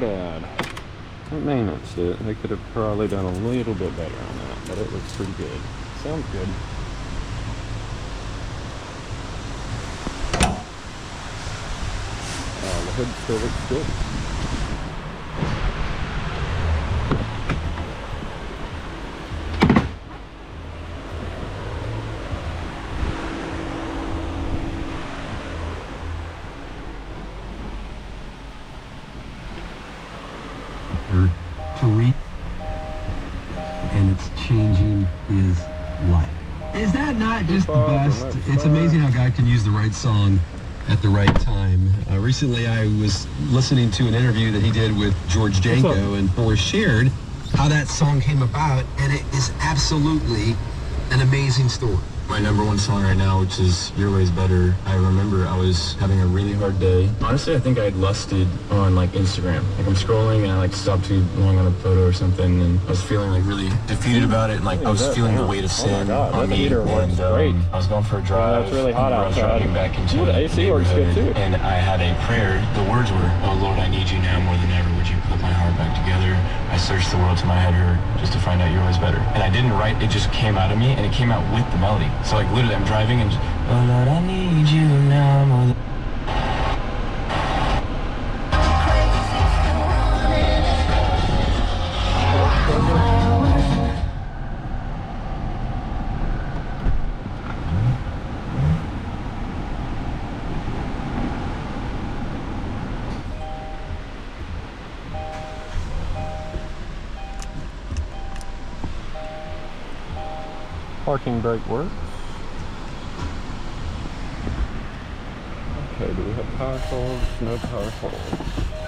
bad. It maintenance it. They could have probably done a little bit better on that, but it looks pretty good. Sounds good. The hood still looks good. And it's changing his life. Is that not just the best? It's amazing how God can use the right song at the right time. Recently I was listening to an interview that he did with George Janko, and Butler shared how that song came about, and it is absolutely an amazing story. My number one song right now, which is Your Way's Better. I remember I was having a really hard day. Honestly, I think I had lusted on like Instagram. Like I'm scrolling and I like stopped too long on a photo or something, and I was feeling like really defeated about it, and like I was feeling the weight of sin on me. And I was going for a drive. It's really hot I was driving back into the AC works good too. And I had a prayer. The words were, "Oh Lord, I need you now more than ever. Would you put my heart back together? I searched the world till my head hurt just to find out Your Way's better." And I didn't write, it just came out of me, and it came out with the melody. So like literally I'm driving and just, "Oh Lord, I need you now more than..." Parking brake works. Okay, do we have power tools? No power tools.